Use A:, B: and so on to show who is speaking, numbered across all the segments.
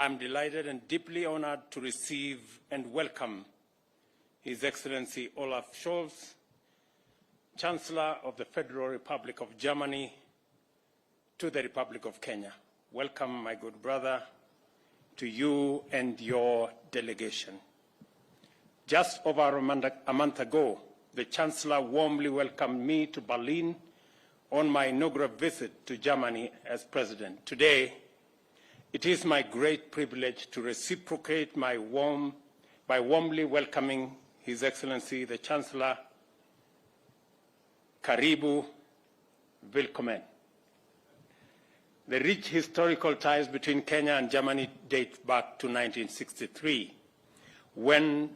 A: I'm delighted and deeply honored to receive and welcome His Excellency Olaf Scholz, Chancellor of the Federal Republic of Germany, to the Republic of Kenya. Welcome, my good brother, to you and your delegation. Just over a month ago, the Chancellor warmly welcomed me to Berlin on my inaugural visit to Germany as President. Today, it is my great privilege to reciprocate by warmly welcoming His Excellency the Chancellor. Karibu, willkommen. The rich historical ties between Kenya and Germany date back to 1963, when,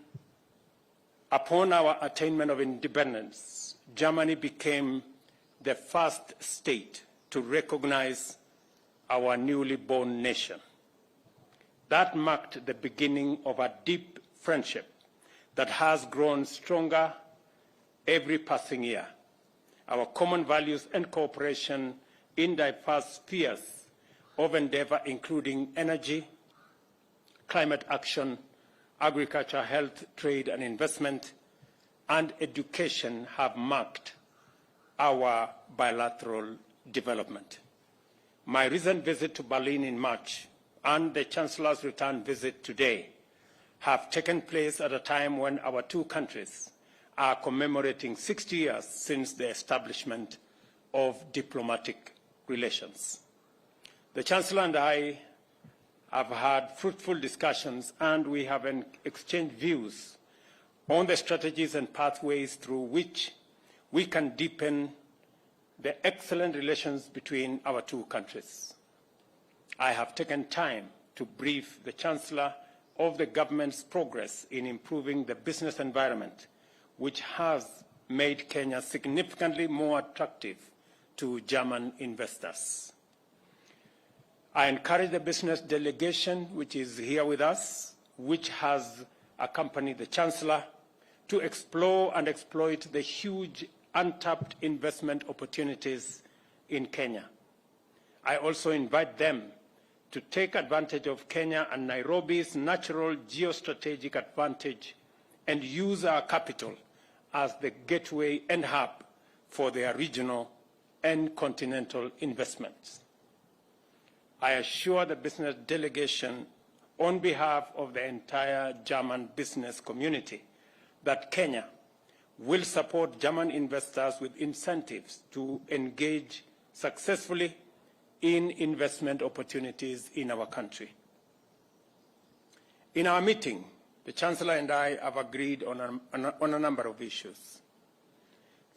A: upon our attainment of independence, Germany became the first state to recognize our newly born nation. That marked the beginning of a deep friendship that has grown stronger every passing year. Our common values and cooperation in diverse spheres of endeavor, including energy, climate action, agriculture, health, trade and investment, and education, have marked our bilateral development. My recent visit to Berlin in March and the Chancellor's return visit today have taken place at a time when our two countries are commemorating 60 years since the establishment of diplomatic relations. The Chancellor and I have had fruitful discussions, and we have exchanged views on the strategies and pathways through which we can deepen the excellent relations between our two countries. I have taken time to brief the Chancellor of the government's progress in improving the business environment, which has made Kenya significantly more attractive to German investors. I encourage the business delegation, which is here with us, which has accompanied the Chancellor, to explore and exploit the huge untapped investment opportunities in Kenya. I also invite them to take advantage of Kenya and Nairobi's natural geostrategic advantage and use our capital as the gateway and hub for their regional and continental investments. I assure the business delegation, on behalf of the entire German business community, that Kenya will support German investors with incentives to engage successfully in investment opportunities in our country. In our meeting, the Chancellor and I have agreed on a number of issues.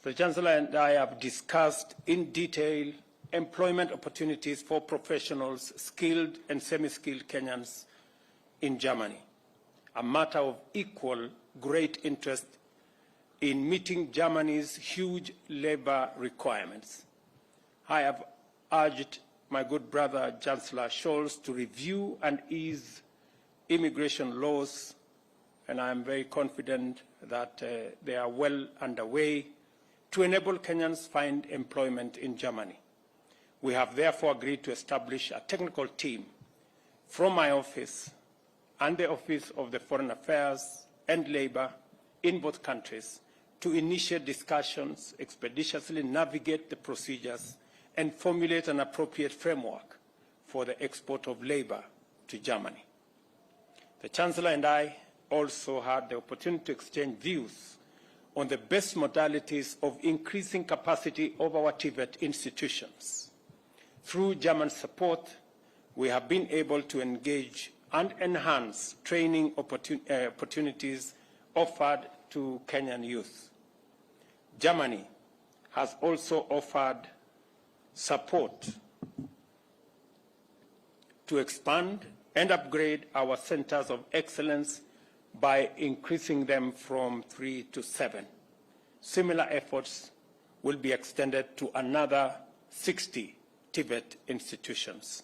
A: The Chancellor and I have discussed in detail employment opportunities for professionals, skilled and semi-skilled Kenyans in Germany, a matter of equal great interest in meeting Germany's huge labor requirements. I have urged my good brother Chancellor Scholz to review and ease immigration laws, and I am very confident that they are well underway to enable Kenyans find employment in Germany. We have therefore agreed to establish a technical team from my office and the Office of the Foreign Affairs and Labor in both countries to initiate discussions, expeditiously navigate the procedures, and formulate an appropriate framework for the export of labor to Germany. The Chancellor and I also had the opportunity to exchange views on the best modalities of increasing capacity of our TVET institutions. Through German support, we have been able to engage and enhance training opportunities offered to Kenyan youth. Germany has also offered support to expand and upgrade our centers of excellence by increasing them from 3 to 7. Similar efforts will be extended to another 60 TVET institutions.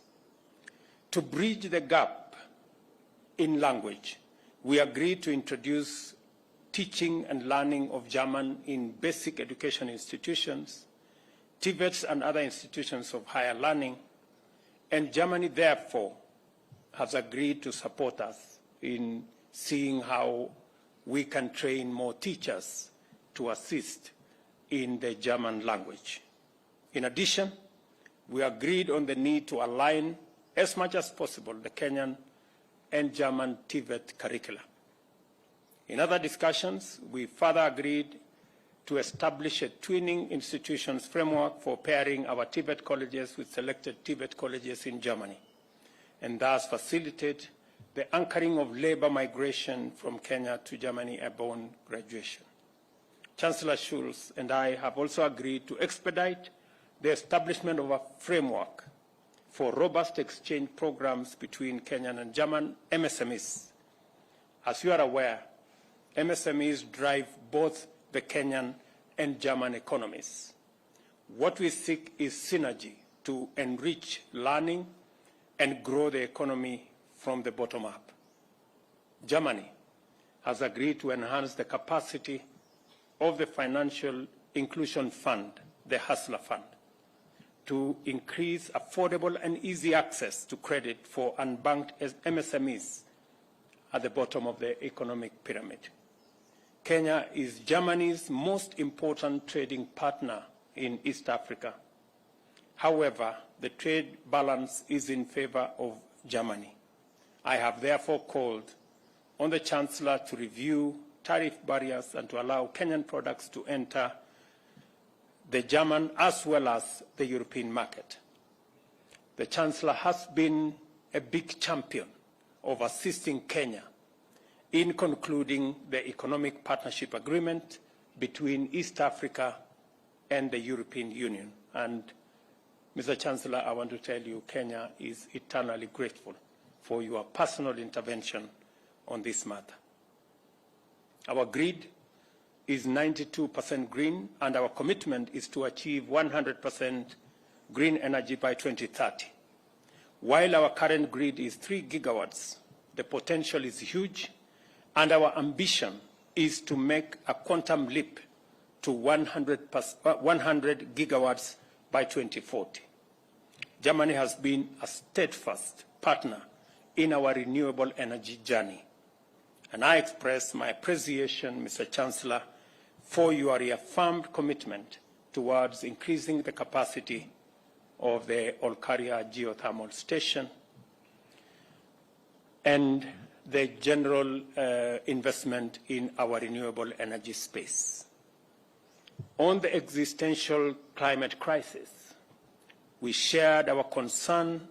A: To bridge the gap in language, we agreed to introduce teaching and learning of German in basic education institutions, TVETs and other institutions of higher learning, and Germany therefore has agreed to support us in seeing how we can train more teachers to assist in the German language. In addition, we agreed on the need to align as much as possible the Kenyan and German TVET curricula. In other discussions, we further agreed to establish a twinning institutions framework for pairing our TVET colleges with selected TVET colleges in Germany, and thus facilitate the anchoring of labor migration from Kenya to Germany upon graduation. Chancellor Scholz and I have also agreed to expedite the establishment of a framework for robust exchange programs between Kenyan and German MSMEs. As you are aware, MSMEs drive both the Kenyan and German economies. What we seek is synergy to enrich learning and grow the economy from the bottom up. Germany has agreed to enhance the capacity of the Financial Inclusion Fund, the Hustler Fund, to increase affordable and easy access to credit for unbanked MSMEs at the bottom of the economic pyramid. Kenya is Germany's most important trading partner in East Africa. However, the trade balance is in favor of Germany. I have therefore called on the Chancellor to review tariff barriers and to allow Kenyan products to enter the German as well as the European market. The Chancellor has been a big champion of assisting Kenya in concluding the economic partnership agreement between East Africa and the European Union. And Mr. Chancellor, I want to tell you, Kenya is eternally grateful for your personal intervention on this matter. Our grid is 92% green, and our commitment is to achieve 100% green energy by 2030. While our current grid is 3 gigawatts, the potential is huge, and our ambition is to make a quantum leap to 100 gigawatts by 2040. Germany has been a steadfast partner in our renewable energy journey, and I express my appreciation, Mr. Chancellor, for your reaffirmed commitment towards increasing the capacity of the Olkaria geothermal station and the general investment in our renewable energy space. On the existential climate crisis, we shared our concern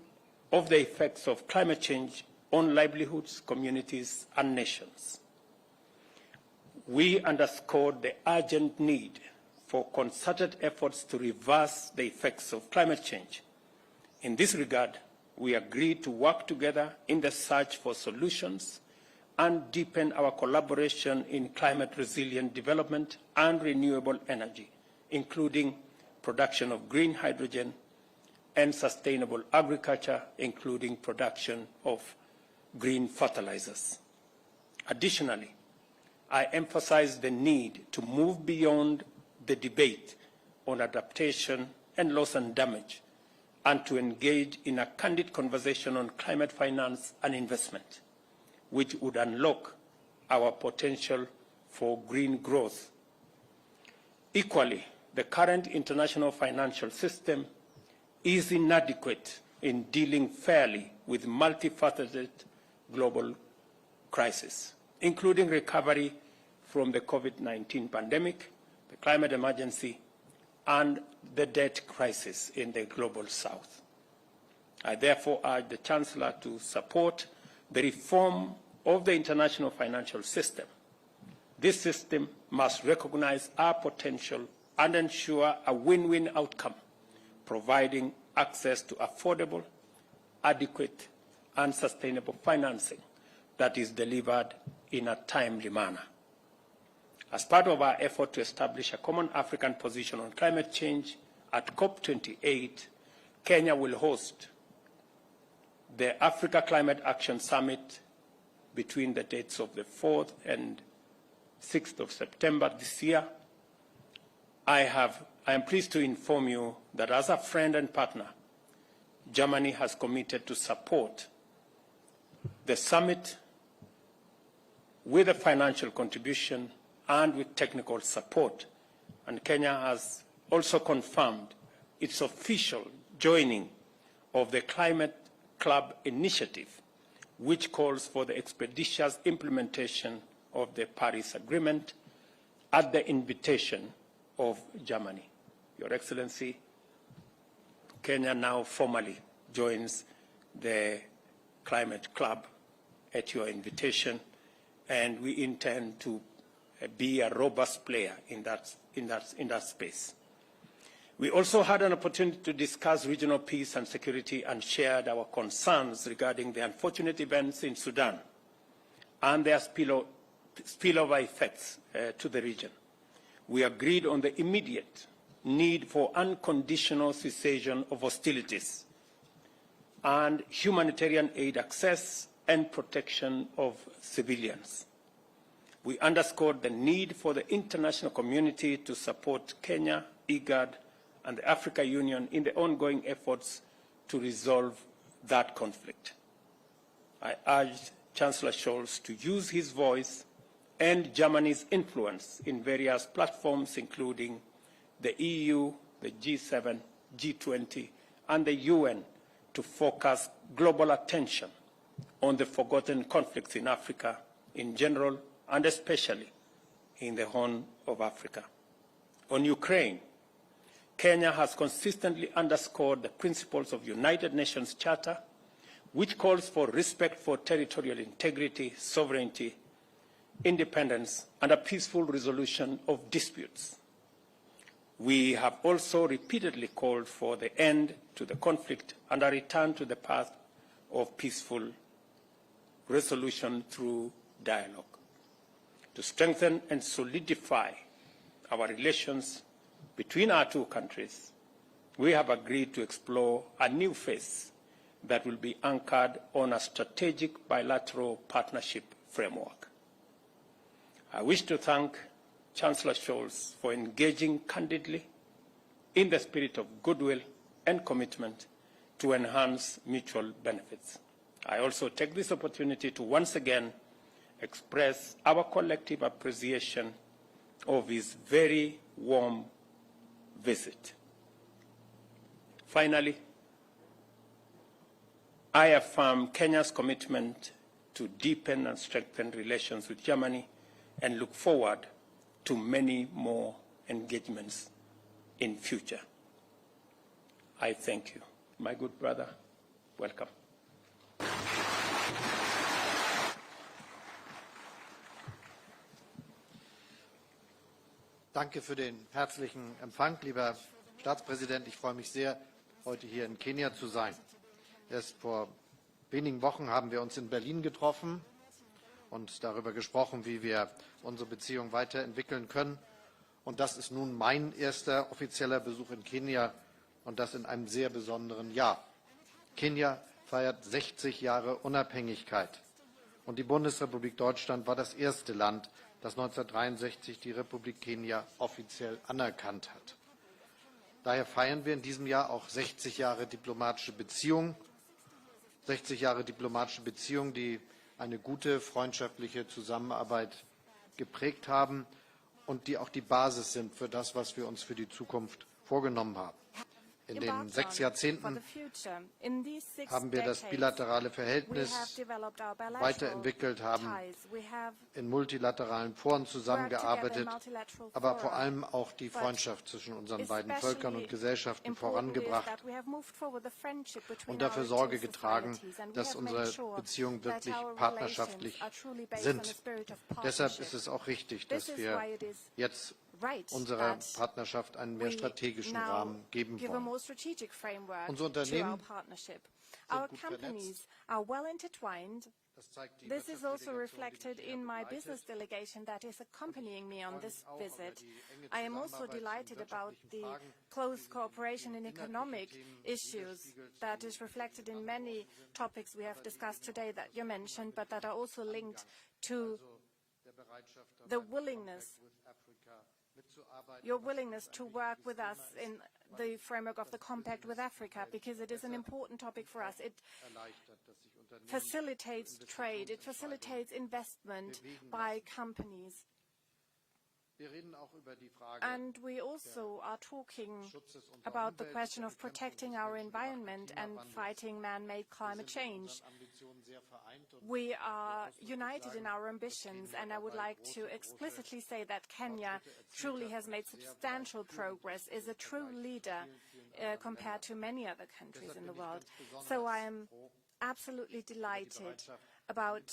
A: of the effects of climate change on livelihoods, communities, and nations. We underscored the urgent need for concerted efforts to reverse the effects of climate change. In this regard, we agreed to work together in the search for solutions and deepen our collaboration in climate-resilient development and renewable energy, including production of green hydrogen and sustainable agriculture, including production of green fertilizers. Additionally, I emphasized the need to move beyond the debate on adaptation and loss and damage, and to engage in a candid conversation on climate finance and investment, which would unlock our potential for green growth. Equally, the current international financial system is inadequate in dealing fairly with multifaceted global crises, including recovery from the COVID-19 pandemic, the climate emergency, and the debt crisis in the global south. I therefore urge the Chancellor to support the reform of the international financial system. This system must recognize our potential and ensure a win-win outcome, providing access to affordable, adequate, and sustainable financing that is delivered in a timely manner. As part of our effort to establish a common African position on climate change, at COP28, Kenya will host the Africa Climate Action Summit between the dates of the 4th and 6th of September this year. I am pleased to inform you that as a friend and partner, Germany has committed to support The summit, with a financial contribution and with technical support, and Kenya has also confirmed its official joining of the Climate Club initiative, which calls for the expeditious implementation of the Paris Agreement at the invitation of Germany. Your Excellency, Kenya now formally joins the Climate Club at your invitation, and we intend to be a robust player in that space. We also had an opportunity to discuss regional peace and security and shared our concerns regarding the unfortunate events in Sudan and their spillover effects to the region. We agreed on the immediate need for unconditional cessation of hostilities and humanitarian aid access and protection of civilians. We underscored the need for the international community to support Kenya, IGAD, and the African Union in the ongoing efforts to resolve that conflict. I urged Chancellor Scholz to use his voice and Germany's influence in various platforms, including the EU, the G7, G20, and the UN, to focus global attention on the forgotten conflicts in Africa in general and especially in the Horn of Africa. On Ukraine, Kenya has consistently underscored the principles of United Nations Charter, which calls for respect for territorial integrity, sovereignty, independence, and a peaceful resolution of disputes. We have also repeatedly called for the end to the conflict and a return to the path of peaceful resolution through dialogue. To strengthen and solidify our relations between our two countries, we have agreed to explore a new phase that will be anchored on a strategic bilateral partnership framework. I wish to thank Chancellor Scholz for engaging candidly in the spirit of goodwill and commitment to enhance mutual benefits. I also take this opportunity to once again express our collective appreciation of his very warm visit. Finally, I affirm Kenya's commitment to deepen and strengthen relations with Germany and look forward to many more engagements in future. I thank you. My good brother, welcome.
B: Danke für den herzlichen Empfang, lieber Staatspräsident. Ich freue mich sehr, heute hier in Kenia zu sein. Erst vor wenigen Wochen haben wir uns in Berlin getroffen und darüber gesprochen, wie wir unsere Beziehung weiterentwickeln können. Und das ist nun mein erster offizieller Besuch in Kenia, und das in einem sehr besonderen Jahr. Kenia feiert 60 Jahre Unabhängigkeit. Und die Bundesrepublik Deutschland war das erste Land, das 1963 die Republik Kenia offiziell anerkannt hat. Daher feiern wir in diesem Jahr auch 60 Jahre diplomatische Beziehungen. 60 Jahre diplomatische Beziehungen, die eine gute freundschaftliche Zusammenarbeit geprägt haben und die auch die Basis sind für das, was wir uns für die Zukunft vorgenommen haben. In den 6 Jahrzehnten haben wir das bilaterale Verhältnis weiterentwickelt, haben in multilateralen Foren zusammengearbeitet, aber vor allem auch die Freundschaft zwischen unseren beiden Völkern und Gesellschaften vorangebracht und dafür Sorge getragen, dass unsere Beziehungen wirklich partnerschaftlich sind. Deshalb ist es auch richtig, dass wir jetzt unserer Partnerschaft einen mehr strategischen Rahmen geben wollen. Unsere Unternehmen sind gut vernetzt.
C: This is also reflected in my business delegation that is accompanying me on this visit. I am also delighted about the close cooperation in economic issues that is reflected in many topics we have discussed today that you mentioned, but that are also linked to the willingness, your willingness to work with us in the framework of the compact with Africa, because it is an important topic for us. It facilitates trade, it facilitates investment by companies. And we also are talking about the question of protecting our environment and fighting man-made climate change. We are united in our ambitions, and I would like to explicitly say that Kenya truly has made substantial progress, is a true leader compared to many other countries in the world. So I am absolutely delighted about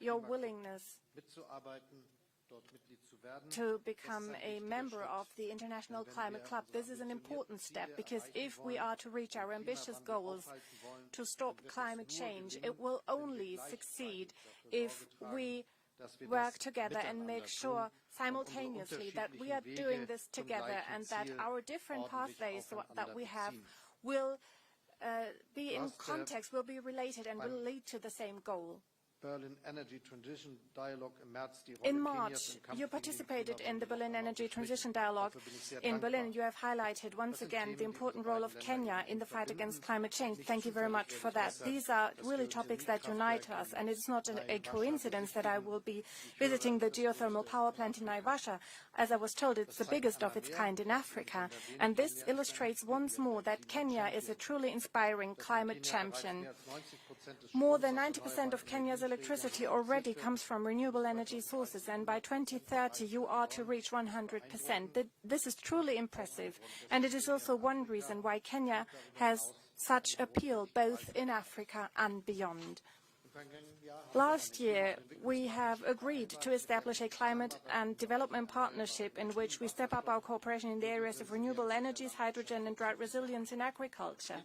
C: your willingness to become a member of the International Climate Club. This is an important step, because if we are to reach our ambitious goals to stop climate change, it will only succeed if we work together and make sure simultaneously that we are doing this together, and that our different pathways that we have will be in context, will be related, and will lead to the same goal. In March, you participated in the Berlin Energy Transition Dialogue in Berlin. You have highlighted once again the important role of Kenya in the fight against climate change. Thank you very much for that. These are really topics that unite us, and it's not a coincidence that I will be visiting the geothermal power plant in Naivasha. As I was told, it's the biggest of its kind in Africa, and this illustrates once more that Kenya is a truly inspiring climate champion. More than 90% of Kenya's electricity already comes from renewable energy sources, and by 2030 you are to reach 100%. This is truly impressive, and it is also one reason why Kenya has such appeal both in Africa and beyond. Last year, we have agreed to establish a climate and development partnership in which we step up our cooperation in the areas of renewable energies, hydrogen and drought resilience in agriculture.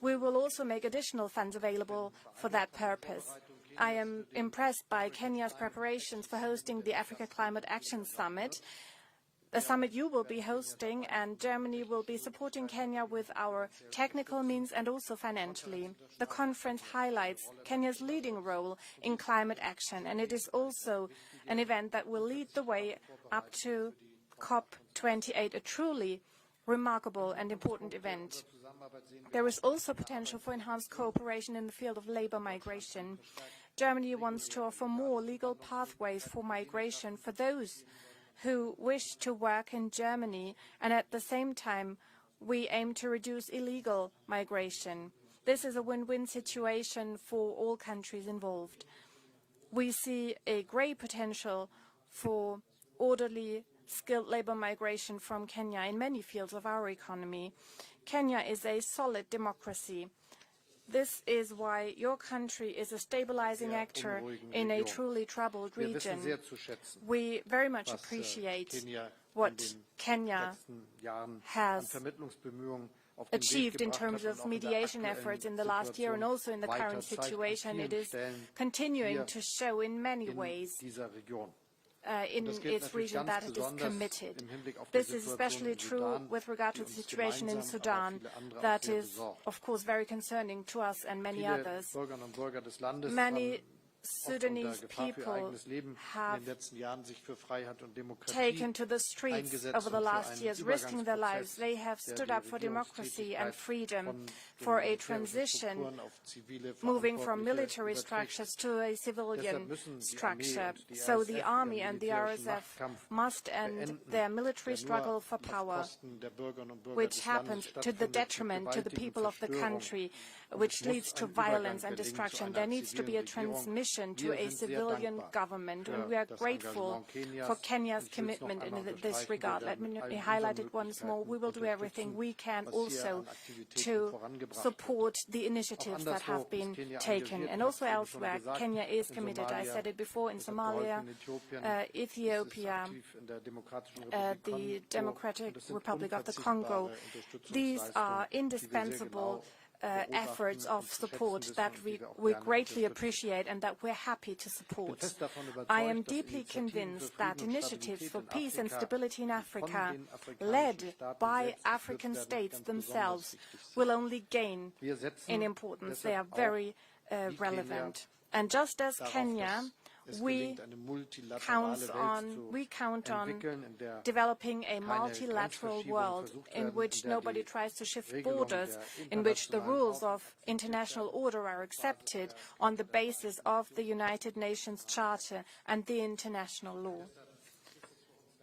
C: We will also make additional funds available for that purpose. I am impressed by Kenya's preparations for hosting the Africa Climate Action Summit, a summit you will be hosting, and Germany will be supporting Kenya with our technical means and also financially. The conference highlights Kenya's leading role in climate action, and it is also an event that will lead the way up to COP28, a truly remarkable and important event. There is also potential for enhanced cooperation in the field of labor migration. Germany wants to offer more legal pathways for migration for those who wish to work in Germany, and at the same time we aim to reduce illegal migration. This is a win-win situation for all countries involved. We see a great potential for orderly, skilled labor migration from Kenya in many fields of our economy. Kenya is a solid democracy. This is why your country is a stabilizing actor in a truly troubled region. We very much appreciate what Kenya has achieved in terms of mediation efforts in the last year, and also in the current situation. It is continuing to show in many ways in its region that it is committed. This is especially true with regard to the situation in Sudan, that is, of course, very concerning to us and many others. Many Sudanese people have taken to the streets over the last years, risking their lives. They have stood up for democracy and freedom, for a transition, moving from military structures to a civilian structure. So the army and the RSF must end their military struggle for power, which happens to the detriment to the people of the country, which leads to violence and destruction. There needs to be a transmission to a civilian government, and we are grateful for Kenya's commitment in this regard. Let me highlight it once more. We will do everything we can also to support the initiatives that have been taken. And also elsewhere, Kenya is committed. I said it before, in Somalia, Ethiopia, the Democratic Republic of the Congo. These are indispensable efforts of support that we greatly appreciate and that we're happy to support. I am deeply convinced that initiatives for peace and stability in Africa, led by African states themselves, will only gain in importance. They are very relevant. And just as Kenya, we count on developing a multilateral world in which nobody tries to shift borders, in which the rules of international order are accepted on the basis of the United Nations Charter and the international law.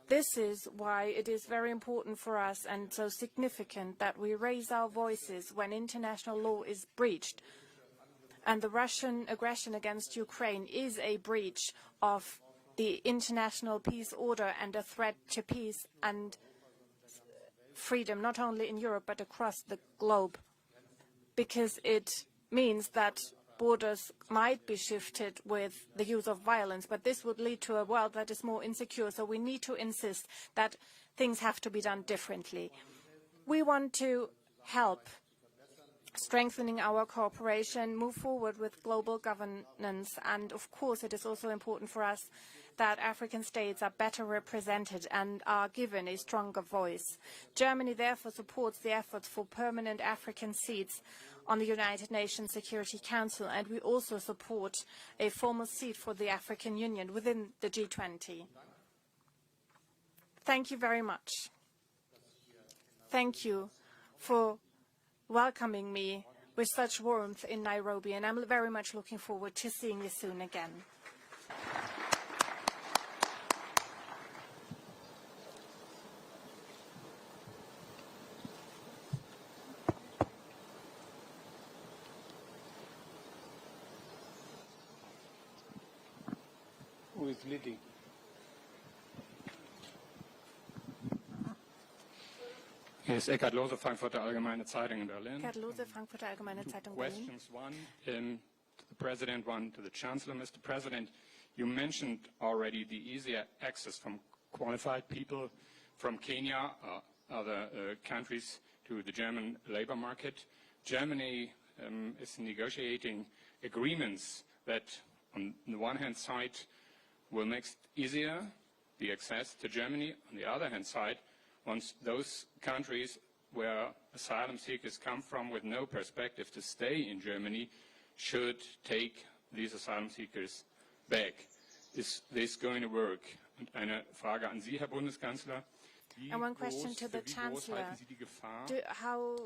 C: This is why it is very important for us and so significant that we raise our voices when international law is breached. And the Russian aggression against Ukraine is a breach of the international peace order and a threat to peace and freedom, not only in Europe but across the globe, because it means that borders might be shifted with the use of violence, but this would lead to a world that is more insecure, so we need to insist that things have to be done differently. We want to help strengthening our cooperation, move forward with global governance, and of course it is also important for us that African states are better represented and are given a stronger voice. Germany therefore supports the efforts for permanent African seats on the United Nations Security Council, and we also support a formal seat for the African Union within the G20. Thank you very much. Thank you for welcoming me with such warmth in Nairobi, and I'm very much looking forward to seeing you soon again.
A: Who is leading?
D: Hier ist Eckhard Lose, Frankfurter Allgemeine Zeitung in Berlin.
C: Eckhard Lose, Frankfurter Allgemeine Zeitung, Berlin.
D: Questions, one to the President, one to the Chancellor. Mr. President, you mentioned already the easier access from qualified people from Kenya or other countries to the German labor market. Germany is negotiating agreements that, on the one hand side, will make it easier the access to Germany. On the other hand side, once those countries where asylum seekers come from with no perspective to stay in Germany should take these asylum seekers back. Is this going to work? Und eine Frage an Sie, Herr Bundeskanzler.
C: And one question to the Chancellor. How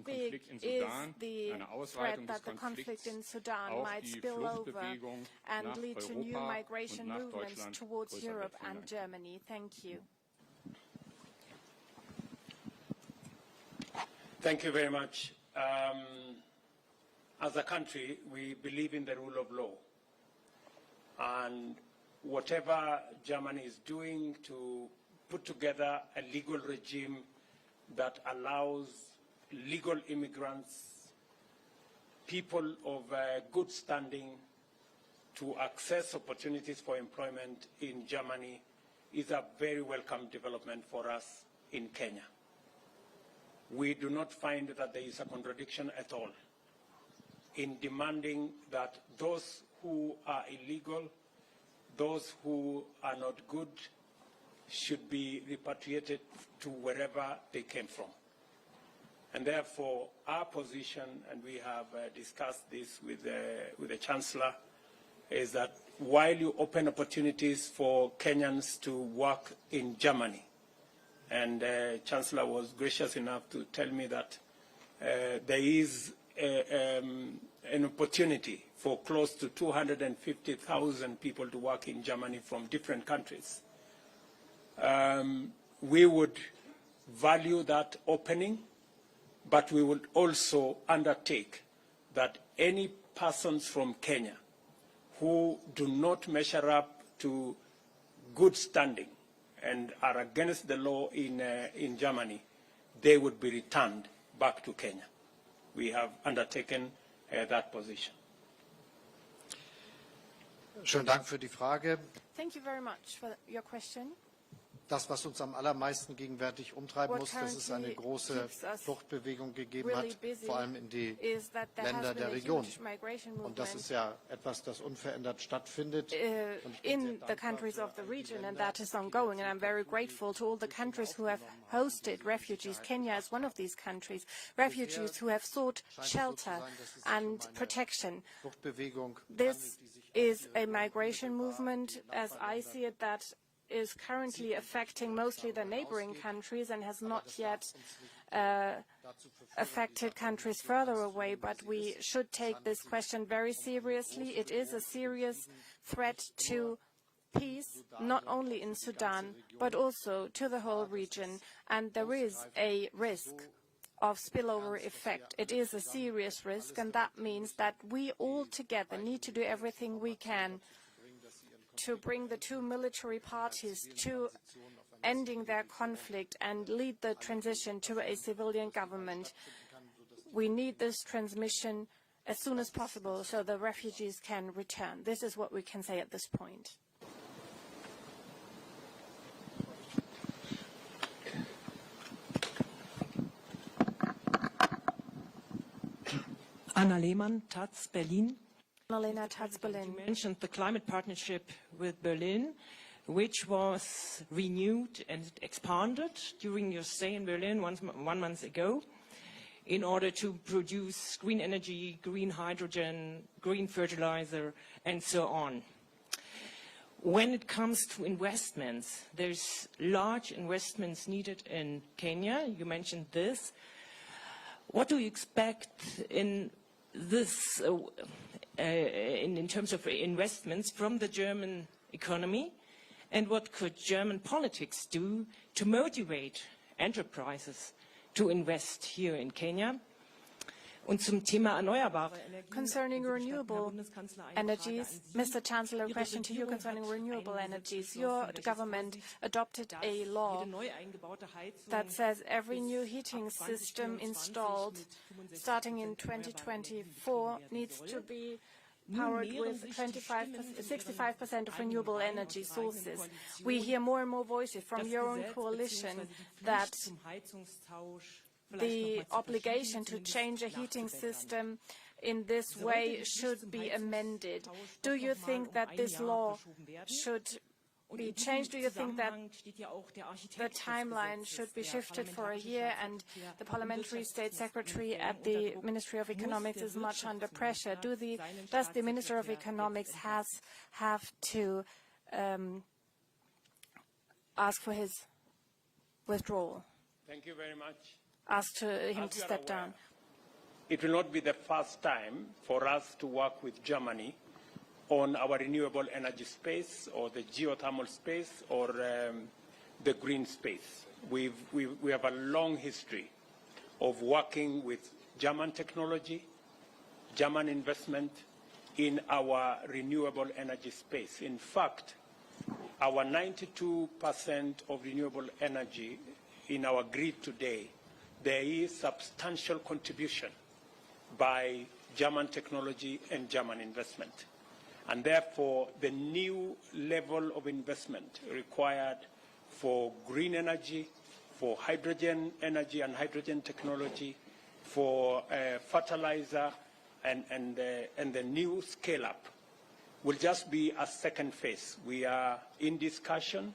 C: big is the threat that the conflict in Sudan might spill over and lead to new migration movements towards Europe and Germany? Thank you.
A: Thank you very much. As a country, we believe in the rule of law. And whatever Germany is doing to put together a legal regime that allows legal immigrants, people of good standing, to access opportunities for employment in Germany is a very welcome development for us in Kenya. We do not find that there is a contradiction at all in demanding that those who are illegal, those who are not good, should be repatriated to wherever they came from. And therefore, our position, and we have discussed this with the Chancellor, is that while you open opportunities for Kenyans to work in Germany, and Chancellor was gracious enough to tell me that there is an opportunity for close to 250,000 people to work in Germany from different countries. We would value that opening, but we would also undertake that any persons from Kenya who do not measure up to good standing and are against the law in Germany, they would be returned back to Kenya. We have undertaken that position.
B: Schönen Dank für die Frage.
C: Thank you very much for your question.
B: das, was uns am allermeisten gegenwärtig umtreiben muss, dass es eine große Fluchtbewegung gegeben hat, vor allem in die Länder der Region. Und das ist ja etwas, das unverändert stattfindet.
C: In the countries of the region, and that is ongoing. And I'm very grateful to all the countries who have hosted refugees. Kenya is one of these countries. Refugees who have sought shelter and protection. This is a migration movement, as I see it, that is currently affecting mostly the neighboring countries and has not yet affected countries further away, but we should take this question very seriously. It is a serious threat to peace, not only in Sudan, but also to the whole region, and there is a risk of spillover effect. It is a serious risk, and that means that we all together need to do everything we can to bring the two military parties to ending their conflict and lead the transition to a civilian government. We need this transmission as soon as possible so the refugees can return. This is what we can say at this point.
E: Anna Lehmann, Taz, Berlin.
C: You
E: mentioned the climate partnership with Berlin, which was renewed and expanded during your stay in Berlin 1 month ago in order to produce green energy, green hydrogen, green fertilizer, and so on. When it comes to investments, there's large investments needed in Kenya. You mentioned this. What do you expect in this in terms of investments from the German economy, and what could German politics do to motivate enterprises to invest here in Kenya? Und zum Thema erneuerbare Energien.
C: Concerning renewable energies, Mr. Chancellor, a question to you concerning renewable energies. Your government adopted a law that says every new heating system installed starting in 2024 needs to be powered with 65% of renewable energy sources. We hear more and more voices from your own coalition that the obligation to change a heating system in this way should be amended. Do you think that this law should be changed? Do you think that the timeline should be shifted for a year? And the Parliamentary State Secretary at the Ministry of Economics is much under pressure. Does the Minister of Economics have to ask for his withdrawal?
A: Thank you very much.
C: Ask him to step down.
A: It will not be the first time for us to work with Germany on our renewable energy space or the geothermal space or the green space. We have a long history of working with German technology, German investment in our renewable energy space. In fact, our 92% of renewable energy in our grid today, there is substantial contribution by German technology and German investment. And therefore, the new level of investment required for green energy, for hydrogen energy and hydrogen technology, for fertilizer and the new scale-up will just be a second phase. We are in discussion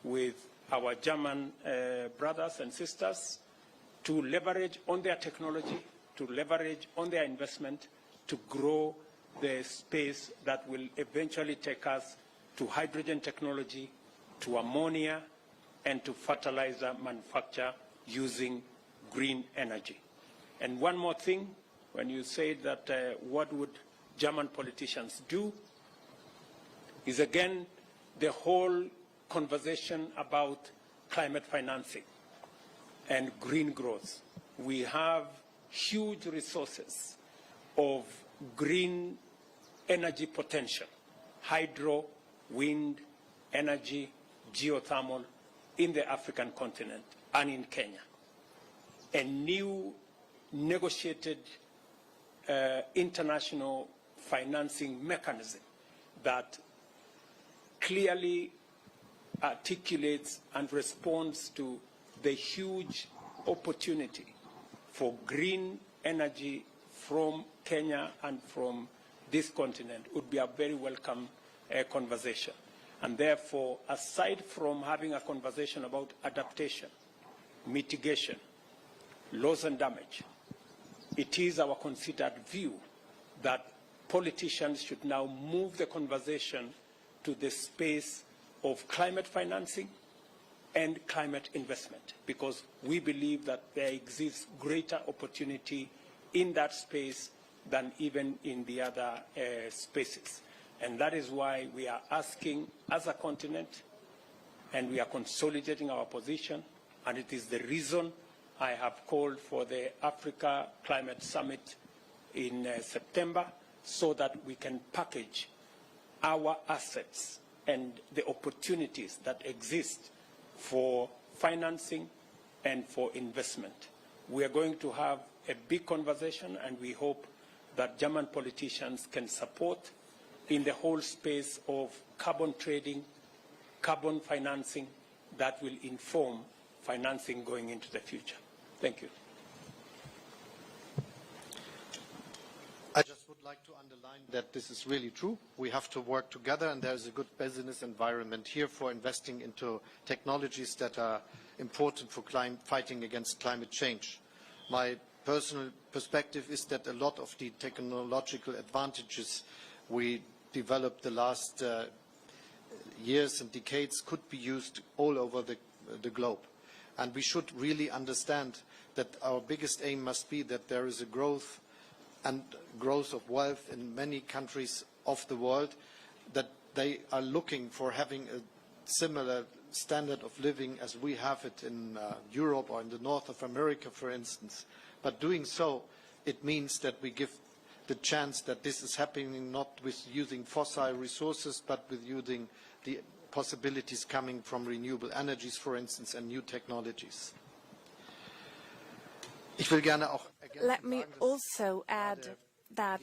A: with our German brothers and sisters to leverage on their technology, to leverage on their investment, to grow the space that will eventually take us to hydrogen technology, to ammonia, and to fertilizer manufacture using green energy. And one more thing, when you say that what would German politicians do, is again the whole conversation about climate financing and green growth. We have huge resources of green energy potential, hydro, wind, energy, geothermal in the African continent and in Kenya. A new negotiated international financing mechanism that clearly articulates and responds to the huge opportunity for green energy from Kenya and from this continent would be a very welcome conversation. And therefore, aside from having a conversation about adaptation, mitigation, loss and damage, it is our considered view that politicians should now move the conversation to the space of climate financing and climate investment, because we believe that there exists greater opportunity in that space than even in the other spaces. And that is why we are asking as a continent, and we are consolidating our position, and it is the reason I have called for the Africa Climate Summit in September, so that we can package our assets and the opportunities that exist for financing and for investment. We are going to have a big conversation, and we hope that German politicians can support in the whole space of carbon trading, carbon financing, that will inform financing going into the future. Thank you.
B: I just would like to underline that this is really true. We have to work together, and there is a good business environment here for investing into technologies that are important for fighting against climate change. My personal perspective is that a lot of the technological advantages we developed the last years and decades could be used all over the globe. And we should really understand that our biggest aim must be that there is a growth of wealth in many countries of the world, that they are looking for having a similar standard of living as we have it in Europe or in the north of America, for instance. But doing so, it means that we give the chance that this is happening not with using fossil resources, but with using the possibilities coming from renewable energies, for instance, and new technologies.
C: Let me also add that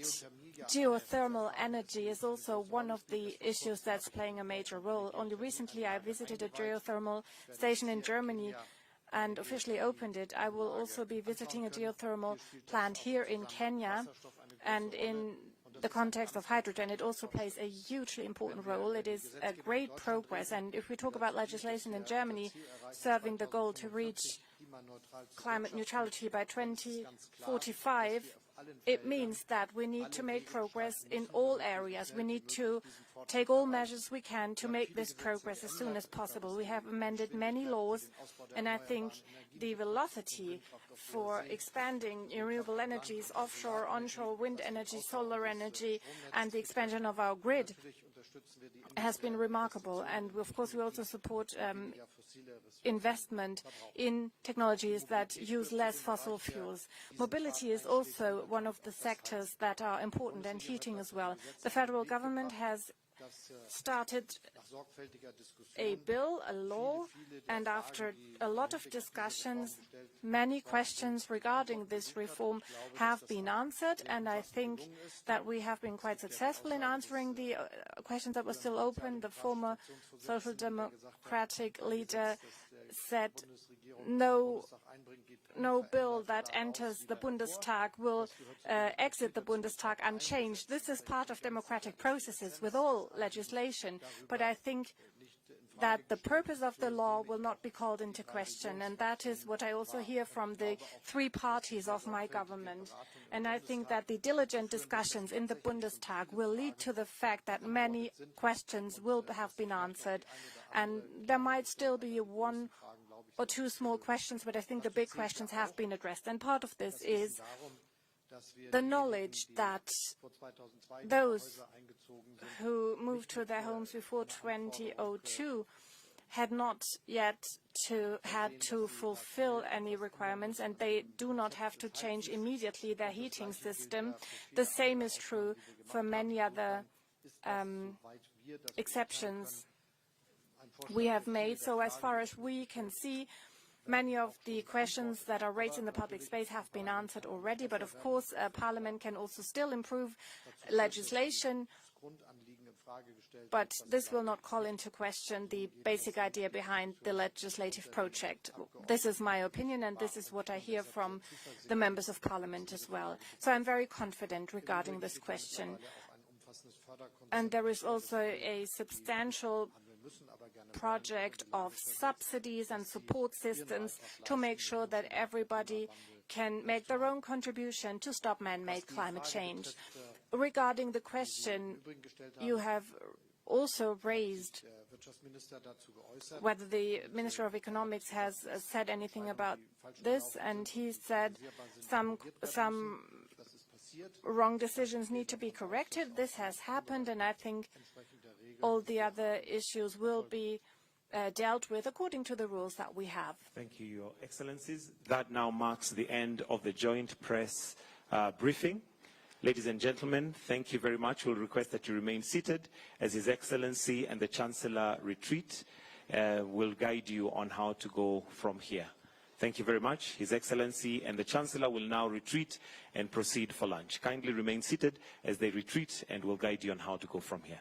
C: geothermal energy is also one of the issues that's playing a major role. Only recently I visited a geothermal station in Germany and officially opened it. I will also be visiting a geothermal plant here in Kenya, and in the context of hydrogen, it also plays a hugely important role. It is a great progress, and if we talk about legislation in Germany serving the goal to reach climate neutrality by 2045, it means that we need to make progress in all areas. We need to take all measures we can to make this progress as soon as possible. We have amended many laws, and I think the velocity for expanding renewable energies, offshore, onshore, wind energy, solar energy, and the expansion of our grid has been remarkable. And of course we also support investment in technologies that use less fossil fuels. Mobility is also one of the sectors that are important, and heating as well. The federal government has started a bill, a law, and after a lot of discussions, many questions regarding this reform have been answered, and I think that we have been quite successful in answering the questions that were still open. The former Social Democratic leader said no bill that enters the Bundestag will exit the Bundestag unchanged. This is part of democratic processes with all legislation, but I think that the purpose of the law will not be called into question, and that is what I also hear from the three parties of my government. And I think that the diligent discussions in the Bundestag will lead to the fact that many questions will have been answered, and there might still be one or two small questions, but I think the big questions have been addressed. And part of this is the knowledge that those who moved to their homes before 2002 had not yet had to fulfill any requirements, and they do not have to change immediately their heating system. The same is true for many other exceptions we have made. So as far as we can see, many of the questions that are raised in the public space have been answered already, but of course Parliament can also still improve legislation But this will not call into question the basic idea behind the legislative project. This is my opinion, and this is what I hear from the members of parliament as well. So I'm very confident regarding this question. And there is also a substantial project of subsidies and support systems to make sure that everybody can make their own contribution to stop man-made climate change. Regarding the question you have also raised, whether the Minister of Economics has said anything about this, and he said some wrong decisions need to be corrected. This has happened, and I think all the other issues will be dealt with according to the rules that we have.
F: Thank you, Your Excellencies. That now marks the end of the joint press briefing. Ladies and gentlemen, thank you very much. We'll request that you remain seated as His Excellency and the Chancellor retreat. Will guide you on how to go from here. Thank you very much. His Excellency and the Chancellor will now retreat and proceed for lunch. Kindly remain seated as they retreat, and will guide you on how to go from here.